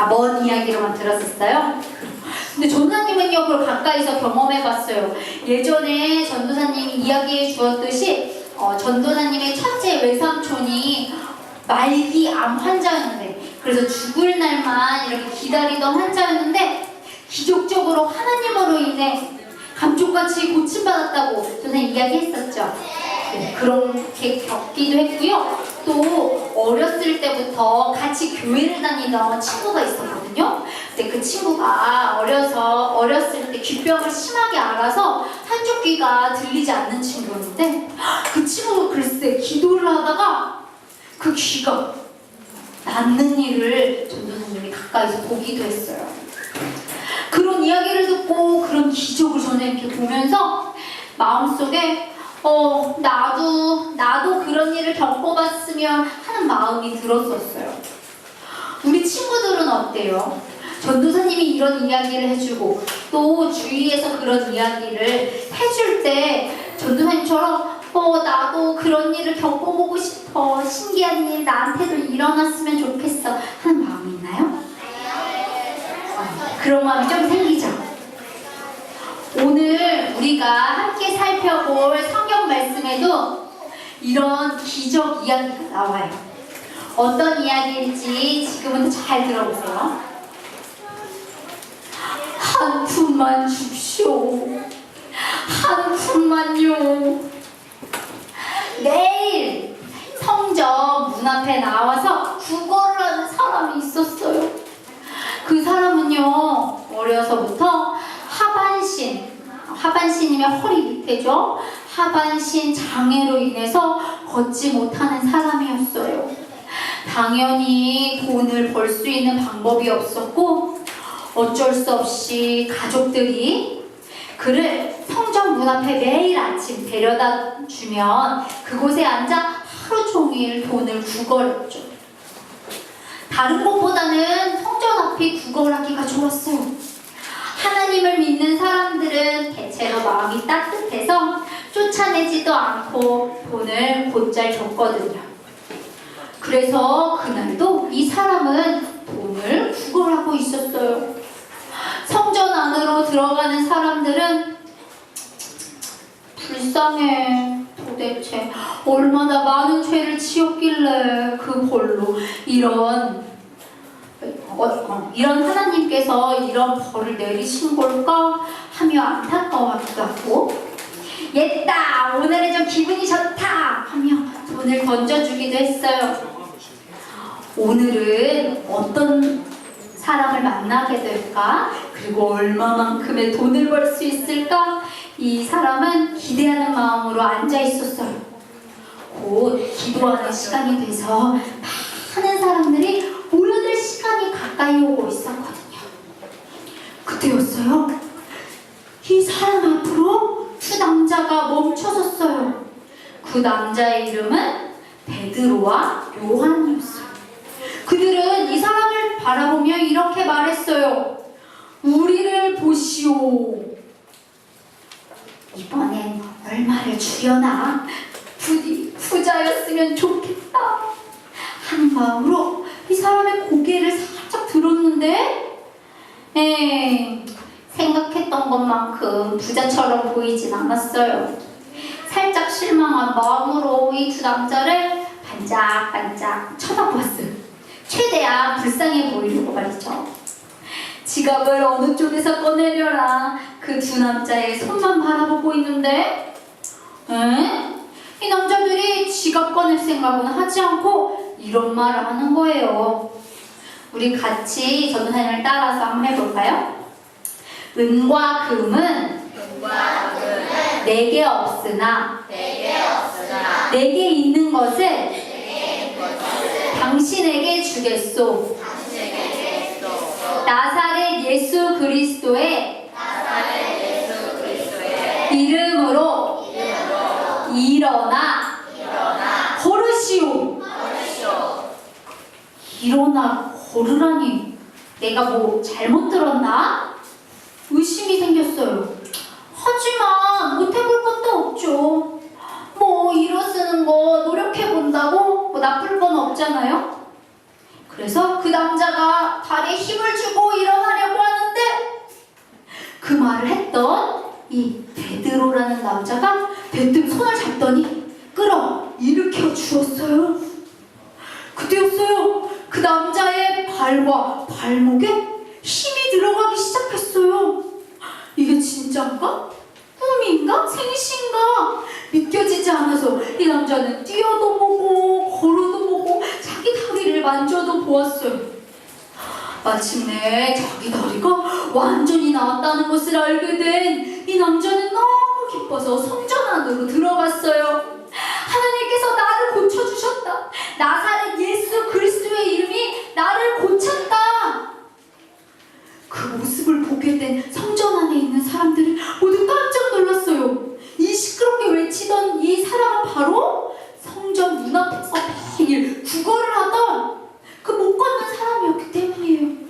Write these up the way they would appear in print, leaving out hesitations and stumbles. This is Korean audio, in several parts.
먼 이야기로만 들었었어요. 근데 전도사님은요, 그걸 가까이서 경험해봤어요. 예전에 전도사님이 이야기해 주었듯이 전도사님의 첫째 외삼촌이 말기 암 환자였는데, 그래서 죽을 날만 이렇게 기다리던 환자였는데 기적적으로 하나님으로 인해 감쪽같이 고침받았다고 전도사님 이야기했었죠. 네, 그렇게 겪기도 했고요. 또 어렸을 때부터 같이 교회를 다니던 친구가 있었거든요. 근데 그 친구가 어렸을 때 귀병을 심하게 앓아서 한쪽 귀가 들리지 않는 친구였는데, 그 친구가 글쎄 기도를 하다가 그 귀가 낫는 일을 전도사님이 가까이서 보기도 했어요. 그런 이야기를 듣고 그런 기적을 저는 이렇게 보면서 마음속에 나도 그런 일을 겪어봤으면 하는 마음이 들었었어요. 우리 친구들은 어때요? 전도사님이 이런 이야기를 해주고 또 주위에서 그런 이야기를 해줄 때 전도사님처럼 나도 그런 일을 겪어보고 싶어, 신기한 일 나한테도 일어났으면 좋겠어 하는 마음이 있나요? 그런 마음이 좀 생기죠? 오늘 우리가 함께 살펴볼 성경 말씀에도 이런 기적 이야기가 나와요. 어떤 이야기인지 지금부터 잘 들어보세요. 한 푼만 줍시오. 한 푼만요. 매일 성전 문 앞에 나와서 구걸을 하는 사람이 있었어요. 그 사람은요, 어려서부터 하반신이면 허리 밑에죠. 하반신 장애로 인해서 걷지 못하는 사람이었어요. 당연히 돈을 벌 수 있는 방법이 없었고 어쩔 수 없이 가족들이 그를 성전 문 앞에 매일 아침 데려다 주면 그곳에 앉아 하루 종일 돈을 구걸했죠. 다른 곳보다는 성전 앞이 구걸하기가 좋았어요. 하나님을 믿는 사람들은 대체로 마음이 따뜻해서 쫓아내지도 않고 돈을 곧잘 줬거든요. 그래서 그날도 이 사람은 돈을 구걸하고 있었어요. 성전 안으로 들어가는 사람들은 불쌍해. 도대체 얼마나 많은 죄를 지었길래 그 벌로 이런 하나님께서 이런 벌을 내리신 걸까 하며 안타까워하기도 하고, 옛다 오늘은 좀 기분이 좋다 하며 돈을 던져주기도 했어요. 오늘은 어떤 사람을 만나게 될까, 그리고 얼마만큼의 돈을 벌 수 있을까, 이 사람은 기대하는 마음으로 앉아 있었어요. 곧 기도하는 시간이 돼서 많은 사람들이 모여들 시간이 가까이 오고 있었거든요. 그때였어요. 이 사람 앞으로 두 남자가 멈춰섰어요. 그 남자의 이름은 베드로와 요한이었어요. 그들은 이 사람을 바라보며 이렇게 말했어요. 우리를 보시오. 이번엔 얼마를 주려나? 부디 부자였으면 좋겠다 하는 마음으로 이 사람의 고개를 살짝 들었는데, 생각했던 것만큼 부자처럼 보이진 않았어요. 살짝 실망한 마음으로 이 두 남자를 반짝반짝 쳐다보았어요. 최대한 불쌍해 보이려고 말이죠. 지갑을 어느 쪽에서 꺼내려라. 그 두 남자의 손만 바라보고 있는데, 이 남자들이 지갑 꺼낼 생각은 하지 않고 이런 말을 하는 거예요. 우리 같이 전도사님을 따라서 한번 해볼까요? 은과 금은 내게 없으나 내게 있는 것을 당신에게 주겠소. 나사렛 예수 그리스도의 이름으로 일어나 걸으시오. 일어나 걸으라니, 내가 뭐 잘못 들었나? 의심이 생겼어요. 하지만 못해볼 것도 없죠. 뭐 일어서는 거 노력해본다고 뭐 나쁠 건 없잖아요. 그래서 그 남자가 다리에 대뜸 손을 잡더니 끌어 일으켜 주었어요. 그때였어요. 그 남자의 발과 발목에 힘이 들어가기 시작했어요. 이게 진짜인가? 꿈인가? 생신가? 믿겨지지 않아서 이 남자는 뛰어도 보고 걸어도 보고 자기 다리를 만져도 보았어요. 마침내 자기 다리가 완전히 나았다는 것을 알게 된 이 남자는 너무 기뻐서 성전 안으로 들어갔어요. 하나님께서 나를 고쳐주셨다. 나사렛 예수 그리스도의 이름이 나를 고쳤다. 그 모습을 보게 된 성전 안에 있는 사람들은 모두 깜짝 놀랐어요. 이 시끄럽게 외치던 이 사람은 바로 성전 문 앞에서 매일 구걸을 하던 그 못 걷는 사람이었기 때문이에요.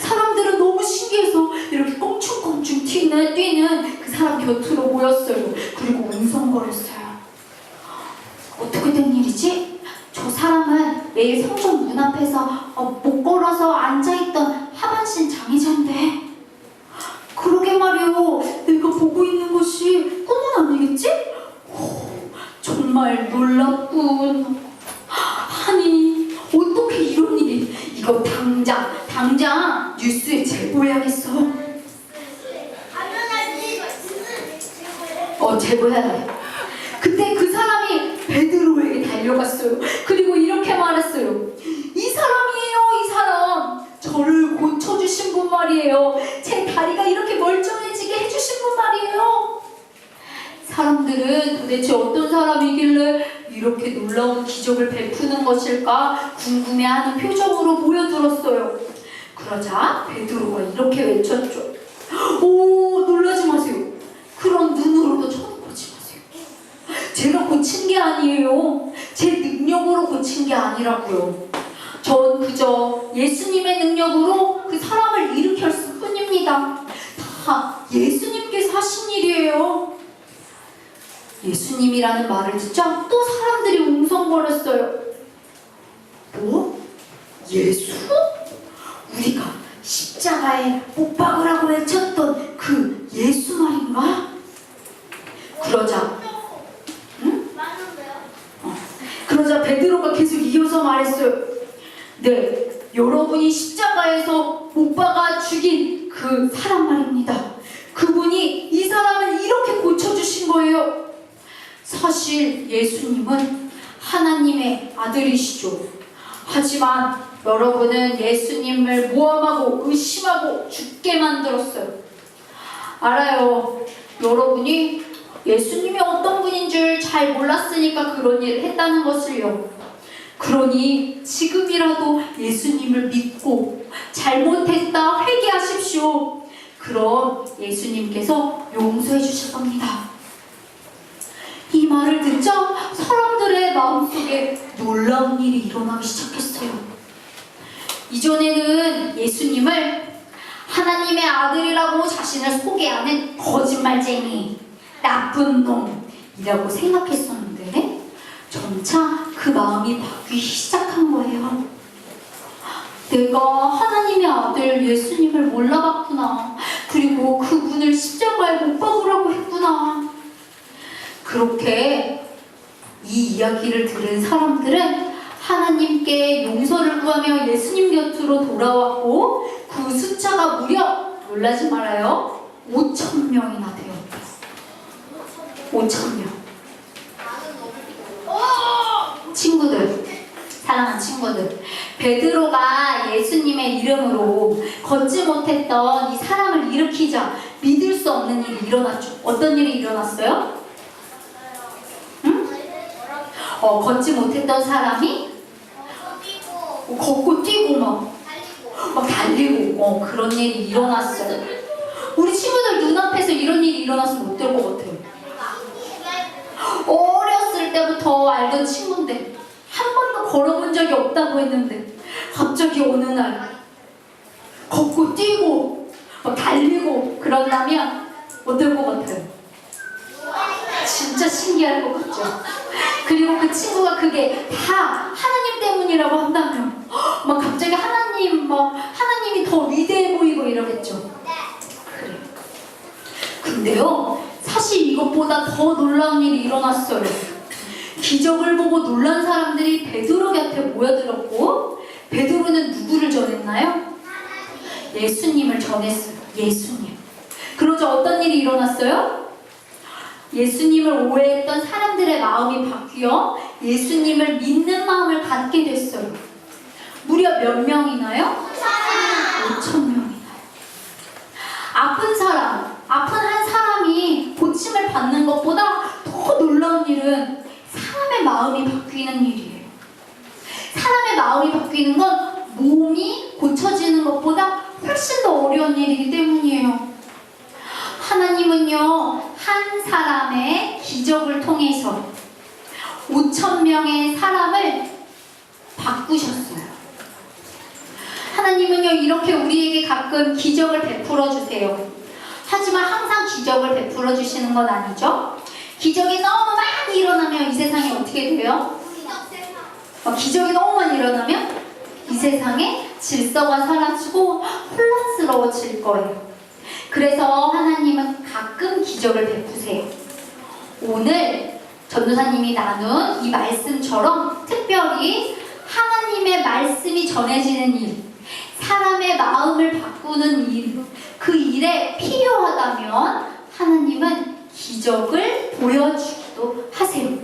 사람들은 너무 신기해서 이렇게 껑충껑충 뛰는 그 사람 곁으로 모였어요. 그리고 웅성거렸어요. 어떻게 된 일이지? 저 사람은 매일 성전 문 앞에서 못 걸어서 앉아있던 하반신 장애자인데, 그러게 말이요. 내가 보고 있는 것이 꿈은 아니겠지? 정말 놀랍군. 아니, 어떻게 이런 일이? 이거 당장 뉴스에 제보해야겠어. 제보해야 돼. 그때 그 사람이 베드로에게 달려갔어요. 그리고 이렇게 말했어요. 이 사람이에요, 이 사람. 저를 고쳐주신 분 말이에요. 제 다리가 이렇게 멀쩡해지게 해주신 분 말이에요. 사람들은 도대체 어떤 사람이길래 이렇게 놀라운 기적을 베푸는 것일까 궁금해하는 표정으로 모여들었어요. 그러자 베드로가 이렇게 외쳤죠. 오, 놀라지 마세요. 그런 눈으로도 쳐다보지 마세요. 제가 고친 게 아니에요. 제 능력으로 고친 게 아니라고요. 전 그저 예수님의 능력으로 그 사람을 일으켰을 뿐입니다. 다 예수님께서 하신 일이에요. 예수님이라는 말을 듣자 또 사람들이 웅성거렸어요. 뭐? 예수? 우리가 십자가에 못 박으라고 외쳤던 그 예수 말인가? 그러자 그러자 베드로가 계속 이어서 말했어요. 네, 여러분이 십자가에서 못 박아 죽인 그 사람 말입니다. 그분이 이 사람을 이렇게 고쳐주신 거예요. 사실 예수님은 하나님의 아들이시죠. 하지만 여러분은 예수님을 모함하고 의심하고 죽게 만들었어요. 알아요. 여러분이 예수님이 어떤 분인 줄 잘 몰랐으니까 그런 일을 했다는 것을요. 그러니 지금이라도 예수님을 믿고 잘못했다 회개하십시오. 그럼 예수님께서 용서해 주실 겁니다. 이 말을 듣자 사람들의 마음속에 놀라운 일이 일어나기 시작했어요. 이전에는 예수님을 하나님의 아들이라고 자신을 소개하는 거짓말쟁이, 나쁜 놈이라고 생각했었는데 점차 그 마음이 바뀌기 시작한 거예요. 내가 하나님의 아들 예수님을 몰라봤구나. 그리고 그분을 십자가에 못 박으라고 했구나. 그렇게 이 이야기를 들은 사람들은 하나님께 용서를 구하며 예수님 곁으로 돌아왔고 그 숫자가 무려, 놀라지 말아요, 5,000명이나 되었대요. 5,000명. 친구들, 사랑하는 친구들, 베드로가 예수님의 이름으로 걷지 못했던 이 사람을 일으키자 믿을 수 없는 일이 일어났죠. 어떤 일이 일어났어요? 걷지 못했던 사람이 걷고 뛰고 막 달리고 그런 일이 일어났어요. 우리 친구들 눈앞에서 이런 일이 일어났으면 어떨 것 같아요? 어렸을 때부터 알던 친구인데 한 번도 걸어본 적이 없다고 했는데 갑자기 어느 날 걷고 뛰고 막 달리고 그런다면 어떨 것 같아요? 진짜 신기할 것 같죠? 그리고 그 친구가 그게 다 하나님 때문이라고 한다면 막 갑자기 하나님이 더 위대해 보이고 이러겠죠? 그래. 근데요, 사실 이것보다 더 놀라운 일이 일어났어요. 기적을 보고 놀란 사람들이 베드로 곁에 모여들었고, 베드로는 누구를 전했나요? 예수님을 전했어요. 예수님. 그러자 어떤 일이 일어났어요? 예수님을 오해했던 사람들의 마음이 바뀌어 예수님을 믿는 마음을 갖게 됐어요. 무려 몇 명이나요? 5,000명이나요. 아픈 한 사람이 고침을 받는 것보다 더 놀라운 일은 사람의 마음이 바뀌는 일이에요. 사람의 마음이 바뀌는 건 몸이 고쳐지는 것보다 훨씬 더 어려운 일이기 때문이에요. 하나님은요, 한 사람의 기적을 통해서 5,000명의 사람을 바꾸셨어요. 하나님은요, 이렇게 우리에게 가끔 기적을 베풀어 주세요. 하지만 항상 기적을 베풀어 주시는 건 아니죠. 기적이 너무 많이 일어나면 이 세상이 어떻게 돼요? 기적이 너무 많이 일어나면 이 세상에 질서가 사라지고 혼란스러워질 거예요. 그래서 하나님은 가끔 기적을 베푸세요. 오늘 전도사님이 나눈 이 말씀처럼 특별히 하나님의 말씀이 전해지는 일, 사람의 마음을 바꾸는 일, 그 일에 필요하다면 하나님은 기적을 보여주기도 하세요.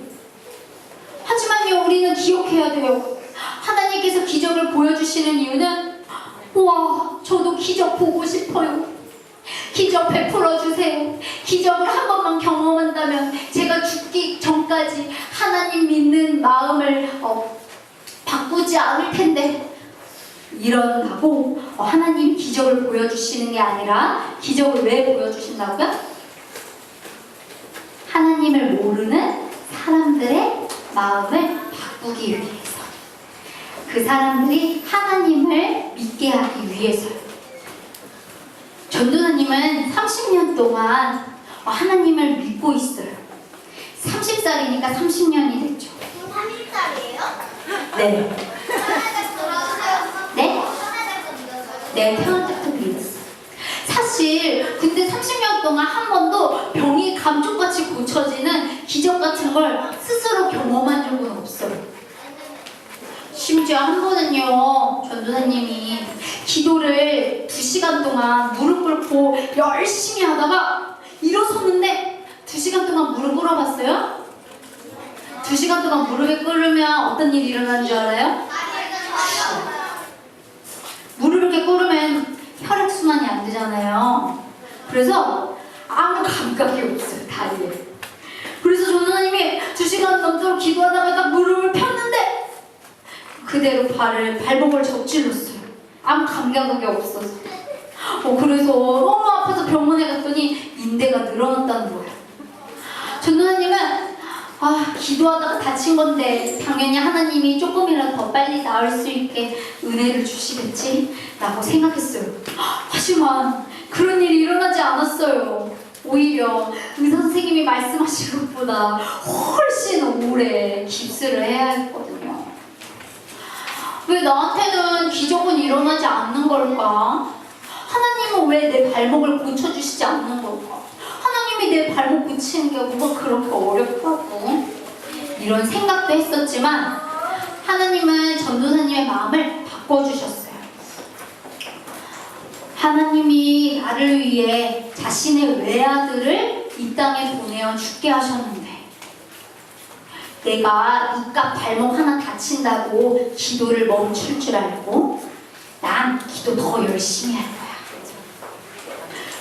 하지만요, 우리는 기억해야 돼요. 하나님께서 기적을 보여주시는 이유는, 우와, 저도 기적 보고 싶어요. 기적 베풀어 주세요. 기적을 한 번만 경험한다면 제가 죽기 전까지 하나님 믿는 마음을 바꾸지 않을 텐데, 이런다고 하나님이 기적을 보여주시는 게 아니라, 기적을 왜 보여주신다고요? 하나님을 모르는 사람들의 마음을 바꾸기 위해서, 그 사람들이 하나님을 믿게 하기 위해서요. 전도사님은 30년 동안 하나님을 믿고 있어요. 30살이니까 30년이 됐죠. 30살이에요? 네. 네? 네, 태어날 때부터 믿었어요. 사실 근데 30년 동안 한 번도 병이 감쪽같이 고쳐지는 기적 같은 걸 스스로 경험한 적은 없어요. 심지어 한 번은요, 전도사님이 기도를 2시간 동안 무릎 꿇고 열심히 하다가 일어섰는데, 2시간 동안 무릎 꿇어봤어요? 2시간 동안 무릎에 꿇으면 어떤 일이 일어나는 줄 알아요? 무릎을 이렇게 꿇으면 혈액순환이 안 되잖아요. 그래서 아무 감각이 없어요, 다리에. 그래서 전도사님이 2시간 넘도록 기도하다가 딱 무릎을 폈는데 그대로 발목을 접질렀어요. 아무 감각이 없어서. 그래서 너무 아파서 병원에 갔더니 인대가 늘어났다는 거예요. 전도사님은 기도하다가 다친 건데 당연히 하나님이 조금이라도 더 빨리 나을 수 있게 은혜를 주시겠지 라고 생각했어요. 하지만 그런 일이 일어나지 않았어요. 오히려 의사 선생님이 말씀하신 것보다 훨씬 오래 깁스를 해야 했거든요. 왜 나한테는 기적은 일어나지 않는 걸까? 하나님은 왜 내 발목을 고쳐주시지 않는 걸까? 하나님이 내 발목 고치는 게 뭐가 그렇게 어렵다고? 이런 생각도 했었지만 하나님은 전도사님의 마음을 바꿔주셨어요. 하나님이 나를 위해 자신의 외아들을 이 땅에 보내어 죽게 하셨는데, 내가 이깟 발목 하나 다친다고 기도를 멈출 줄 알고 난 기도 더 열심히 할 거야.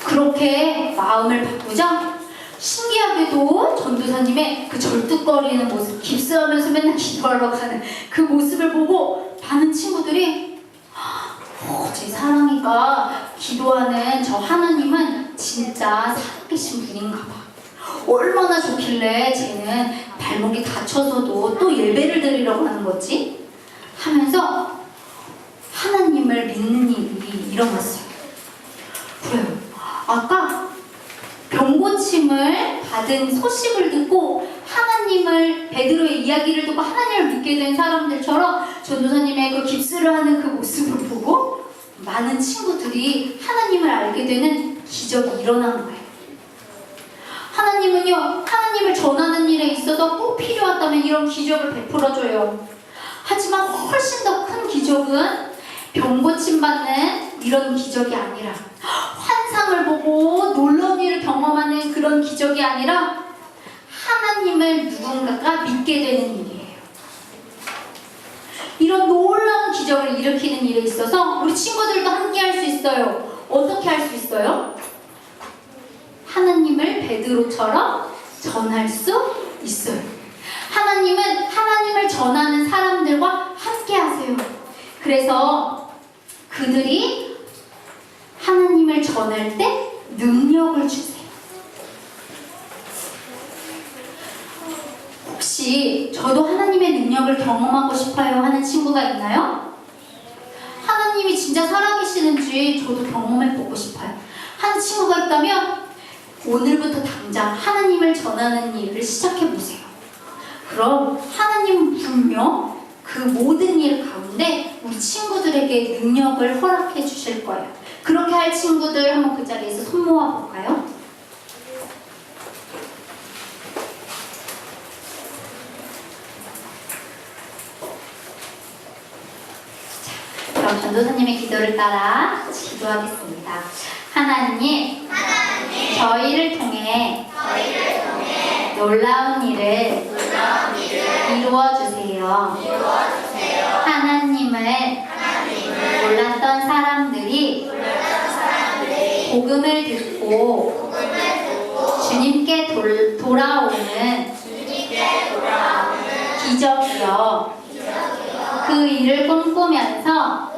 그렇게 마음을 바꾸자 신기하게도 전도사님의 그 절뚝거리는 모습, 깁스하면서 맨날 기도하러 가는 그 모습을 보고 많은 친구들이 제 사랑이가 기도하는 저 하나님은 진짜 살아계신 분인가 봐. 얼마나 좋길래 쟤는 발목이 다쳐서도 또 예배를 드리려고 하는 거지? 하면서 하나님을 믿는 일이 일어났어요. 그래요. 아까 병고침을 받은 소식을 듣고 하나님을, 베드로의 이야기를 듣고 하나님을 믿게 된 사람들처럼 전도사님의 그 깁스를 하는 그 모습을 보고 많은 친구들이 하나님을 알게 되는 기적이 일어난 거예요. 하나님은요, 하나님을 전하는 일에 있어서 꼭 필요하다면 이런 기적을 베풀어줘요. 하지만 훨씬 더 큰 기적은 병 고침받는 이런 기적이 아니라, 환상을 보고 놀라운 일을 경험하는 그런 기적이 아니라 하나님을 누군가가 믿게 되는 일이에요. 이런 놀라운 기적을 일으키는 일에 있어서 우리 친구들도 함께 할 수 있어요. 어떻게 할 수 있어요? 하나님을 베드로처럼 전할 수 있어요. 하나님은 하나님을 전하는 사람들과 함께 하세요. 그래서 그들이 하나님을 전할 때 능력을 주세요. 혹시 저도 하나님의 능력을 경험하고 싶어요 하는 친구가 있나요? 하나님이 진짜 살아계시는지 저도 경험해보고 싶어요 하는 친구가 있다면 오늘부터 당장 하나님을 전하는 일을 시작해보세요. 그럼 하나님은 분명 그 모든 일 가운데 우리 친구들에게 능력을 허락해 주실 거예요. 그렇게 할 친구들 한번 그 자리에서 손 모아볼까요? 그럼 전도사님의 기도를 따라 기도하겠습니다. 하나님, 저희를 통해 놀라운 일을 이루어주세요. 하나님을 몰랐던 사람들이 복음을 듣고 주님께 돌아오는 기적이요. 그 일을 꿈꾸면서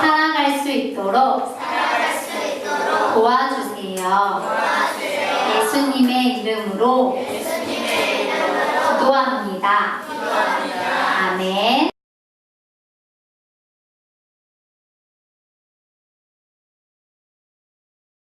살아갈 수 있도록 도와주세요. 예수님의 이름으로 기도합니다. 아멘.